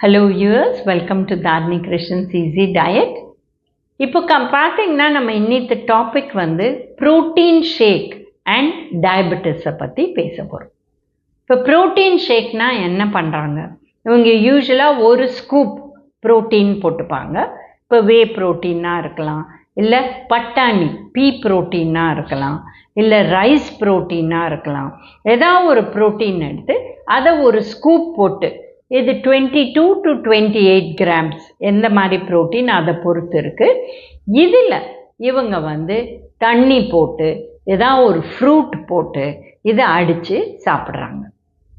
Hello viewers, welcome to Dharani Krishan's Easy Diet. இப்போ பார்த்தீங்கன்னா நம்ம இன்னைக்கு டாபிக் வந்து புரோட்டீன் ஷேக் அண்ட் டயபெட்டிஸை பற்றி பேச போகிறோம். இப்போ புரோட்டீன் ஷேக்னா என்ன பண்ணுறாங்க? இவங்க யூஸ்வலாக ஒரு ஸ்கூப் புரோட்டீன் போட்டுப்பாங்க. இப்போ வே புரோட்டீனாக இருக்கலாம், இல்லை பட்டாணி பீ புரோட்டீனாக இருக்கலாம், இல்லை ரைஸ் புரோட்டீனாக இருக்கலாம். ஏதாவது ஒரு புரோட்டீன் எடுத்து அதை ஒரு ஸ்கூப் போட்டு, இது 22 to 28 grams எந்த மாதிரி புரோட்டீன் அதை பொறுத்து இருக்குது. இதில் இவங்க வந்து தண்ணி போட்டு ஏதாவது ஒரு ஃப்ரூட் போட்டு இதை அடித்து சாப்பிட்றாங்க.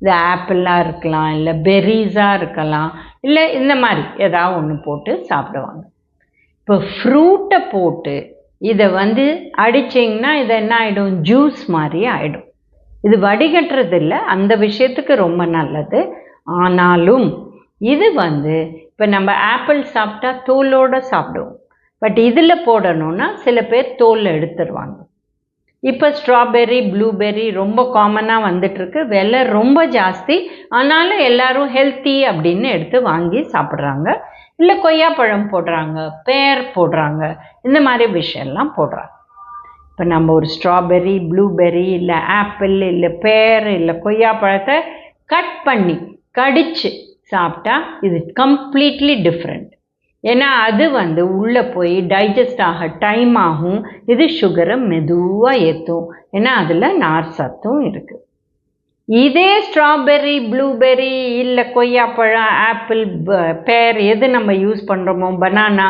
இது ஆப்பிளாக இருக்கலாம், இல்லை பெர்ரீஸாக இருக்கலாம், இல்லை இந்த மாதிரி ஏதாவது ஒன்று போட்டு சாப்பிடுவாங்க. இப்போ ஃப்ரூட்டை போட்டு இதை வந்து அடிச்சிங்கன்னா இது என்ன ஆகிடும்? ஜூஸ் மாதிரி ஆகிடும். இது வடிகட்டுறது இல்லை, அந்த விஷயத்துக்கு ரொம்ப நல்லது. ஆனாலும் இது வந்து இப்போ நம்ம ஆப்பிள் சாப்பிட்டா தோலோடு சாப்பிடுவோம். பட் இதில் போடணுன்னா சில பேர் தோல் எடுத்துருவாங்க. இப்போ ஸ்ட்ராபெர்ரி, ப்ளூபெர்ரி ரொம்ப காமனாக வந்துட்டுருக்கு. விலை ரொம்ப ஜாஸ்தி, ஆனாலும் எல்லோரும் ஹெல்த்தி அப்படின்னு எடுத்து வாங்கி சாப்பிட்றாங்க. இல்லை கொய்யாப்பழம் போடுறாங்க, பேர் போடுறாங்க, இந்த மாதிரி விஷயம்லாம் போடுறாங்க. இப்போ நம்ம ஒரு ஸ்ட்ராபெர்ரி, ப்ளூபெர்ரி, இல்லை ஆப்பிள், இல்லை பேர், இல்லை கொய்யாப்பழத்தை கட் பண்ணி கடிச்சு சாப்பிட்டா இது கம்ப்ளீட்லி டிஃப்ரெண்ட். ஏன்னா அது வந்து உள்ளே போய் டைஜஸ்ட் ஆக டைம் ஆகும். இது சுகரை மெதுவாக ஏற்றும். ஏன்னா அதில் நார் சத்தும் இருக்குது. இதே ஸ்ட்ராபெர்ரி, ப்ளூபெர்ரி, இல்லை கொய்யாப்பழம், ஆப்பிள், பேர் எது நம்ம யூஸ் பண்ணுறோமோ, பனானா,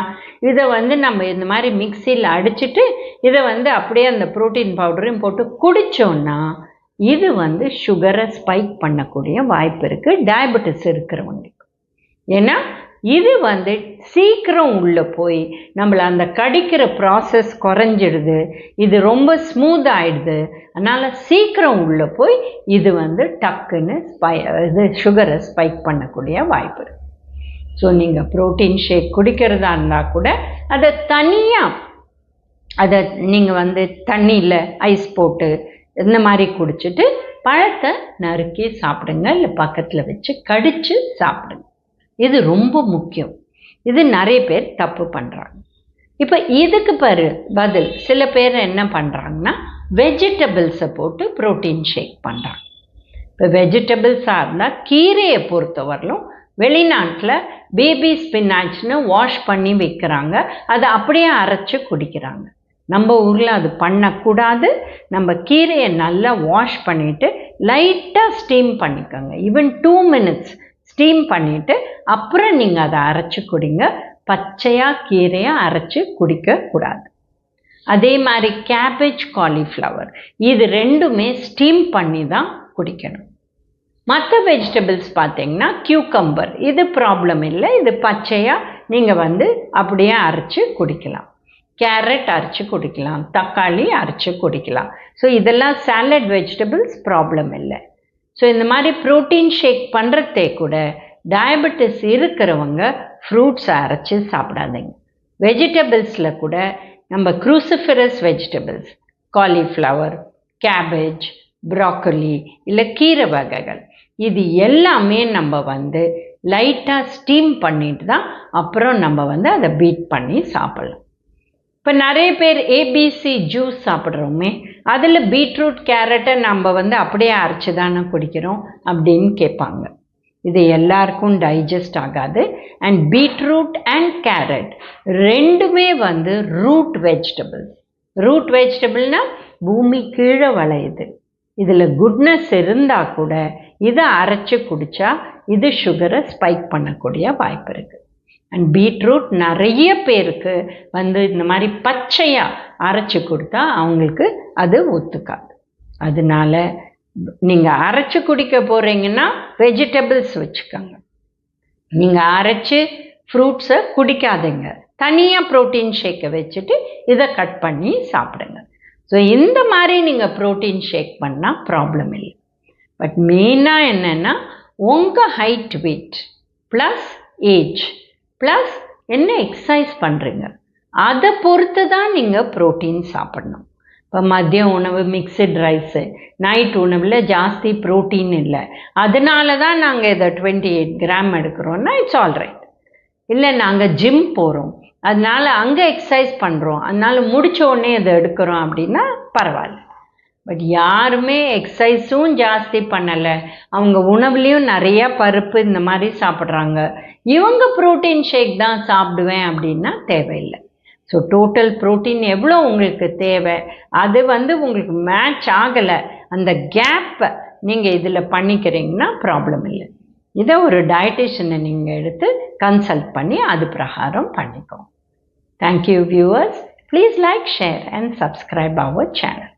இதை வந்து நம்ம இந்த மாதிரி மிக்சியில் அடிச்சுட்டு இதை வந்து அப்படியே அந்த ப்ரோட்டீன் பவுடரையும் போட்டு குடித்தோன்னா இது வந்து சுகரை ஸ்பைக் பண்ணக்கூடிய வாய்ப்பு இருக்குது டயபெட்டிஸ் இருக்கிறவங்களுக்கு. ஏன்னா இது வந்து சீக்கிரம் உள்ளே போய் நம்மளை அந்த கடிக்கிற ப்ராசஸ் குறைஞ்சிடுது. இது ரொம்ப ஸ்மூத் ஆகிடுது. அதனால் சீக்கிரம் உள்ளே போய் இது வந்து டக்குன்னு இது சுகரை ஸ்பைக் பண்ணக்கூடிய வாய்ப்பு இருக்குது. ஸோ நீங்கள் ப்ரோட்டீன் ஷேக் குடிக்கிறதா இருந்தால் கூட அதை தனியாக அதை நீங்கள் வந்து தண்ணியில் ஐஸ் போட்டு இந்த மாதிரி குடிச்சிட்டு பழத்தை நறுக்கி சாப்பிடுங்க, இல்லை பக்கத்தில் வச்சு கடித்து சாப்பிடுங்க. இது ரொம்ப முக்கியம். இது நிறைய பேர் தப்பு பண்ணுறாங்க. இப்போ இதுக்கு பதில் சில பேர் என்ன பண்ணுறாங்கன்னா வெஜிடபிள்ஸை போட்டு ப்ரோட்டீன் ஷேக் பண்ணுறாங்க. இப்போ வெஜிடபிள்ஸாக இருந்தால் கீரையை பொறுத்தவரையிலும் வெளிநாட்டில் பேபி ஸ்பினாச்னு வாஷ் பண்ணி வைக்கிறாங்க, அதை அப்படியே அரைச்சி குடிக்கிறாங்க. நம்ம ஊரில் அது பண்ணக்கூடாது. நம்ம கீரையை நல்லா வாஷ் பண்ணிவிட்டு லைட்டாக ஸ்டீம் பண்ணிக்கோங்க. ஈவன் 2 minutes ஸ்டீம் பண்ணிவிட்டு அப்புறம் நீங்கள் அதை அரைச்சி குடிங்க. பச்சையாக கீரையை அரைச்சி குடிக்கக்கூடாது. அதே மாதிரி கேபேஜ், காலிஃப்ளவர், இது ரெண்டுமே ஸ்டீம் பண்ணி தான் குடிக்கணும். மற்ற வெஜிடபிள்ஸ் பார்த்தீங்கன்னா கியூக்கம்பர், இது ப்ராப்ளம் இல்லை. இது பச்சையாக நீங்கள் வந்து அப்படியே அரைச்சி குடிக்கலாம். கேரட் அரைச்சி குடிக்கலாம், தக்காளி அரைச்சி குடிக்கலாம். ஸோ இதெல்லாம் சாலட் வெஜிடபிள்ஸ், ப்ராப்ளம் இல்லை. ஸோ இந்த மாதிரி ப்ரோட்டீன் ஷேக் பண்ணுறதே கூட டயபெட்டிஸ் இருக்கிறவங்க ஃப்ரூட்ஸை அரைச்சி சாப்பிடாதீங்க. வெஜிடபிள்ஸில் கூட நம்ம cruciferous vegetables, cauliflower, cabbage, broccoli, இல்லை கீரை வகைகள், இது எல்லாமே நம்ம வந்து லைட்டாக ஸ்டீம் பண்ணிட்டு தான் அப்புறம் நம்ம வந்து அதை பீட் பண்ணி சாப்பிட்லாம். இப்போ நிறைய பேர் ஏபிசி ஜூஸ் சாப்பிட்றோமே, அதில் பீட்ரூட், கேரட்டை நம்ம வந்து அப்படியே அரைச்சி தானே குடிக்கிறோம் அப்படின்னு கேட்பாங்க. இது எல்லாருக்கும் டைஜஸ்ட் ஆகாது. அண்ட் பீட்ரூட் அண்ட் கேரட் ரெண்டுமே வந்து ரூட் வெஜிடபிள்ஸ். ரூட் வெஜிடபிள்னால் பூமி கீழே விளையுது. இதில் குட்னஸ் இருந்தால் கூட இதை அரைச்சி குடித்தா இது சுகரை ஸ்பைக் பண்ணக்கூடிய வாய்ப்பு இருக்குது. அண்ட் பீட்ரூட் நிறைய பேருக்கு வந்து இந்த மாதிரி பச்சையாக அரைச்சி கொடுத்தா அவங்களுக்கு அது ஒத்துக்காது. அதனால நீங்கள் அரைச்சி குடிக்க போகிறீங்கன்னா வெஜிடபிள்ஸ் வச்சுக்கோங்க. நீங்கள் அரைச்சி ஃப்ரூட்ஸை குடிக்காதீங்க. தனியாக ப்ரோட்டீன் ஷேக்கை வச்சுட்டு இதை கட் பண்ணி சாப்பிடுங்க. ஸோ இந்த மாதிரி நீங்கள் ப்ரோட்டீன் ஷேக் பண்ணால் ப்ராப்ளம் இல்லை. பட் மெயினாக என்னென்னா உங்கள் height, weight plus age plus என்ன எக்ஸசைஸ் பண்ணுறீங்க அதை பொறுத்து தான் நீங்கள் ப்ரோட்டீன் சாப்பிடணும். இப்போ மதிய உணவு மிக்சட் ரைஸு, நைட் உணவில் ஜாஸ்தி ப்ரோட்டீன் இல்லை, அதனால தான் நாங்கள் இதை 28 கிராம் எடுக்கிறோன்னா இட்ஸ் ஆல் ரைட். இல்லை நாங்கள் ஜிம் போகிறோம், அதனால் அங்கே எக்ஸசைஸ் பண்ணுறோம், அதனால் முடித்த உடனே இதை எடுக்கிறோம் அப்படின்னா பரவாயில்ல. பட் யாருமே எக்ஸசைஸும் ஜாஸ்தி பண்ணலை, அவங்க உணவுலேயும் நிறையா பருப்பு இந்த மாதிரி சாப்பிட்றாங்க, இவங்க ப்ரோட்டீன் ஷேக் தான் சாப்பிடுவேன் அப்படின்னா தேவையில்லை. ஸோ டோட்டல் ப்ரோட்டீன் எவ்வளோ உங்களுக்கு தேவை, அது உங்களுக்கு மேட்ச் ஆகலை, அந்த கேப்பை நீங்கள் இதில் பண்ணிக்கிறீங்கன்னா ப்ராப்ளம் இல்லை. இதை ஒரு டயட்டிஷியனை நீங்கள் எடுத்து கன்சல்ட் பண்ணி அது பிரகாரம் பண்ணிக்கோங்க. Thank you viewers. Please like, share and subscribe our channel.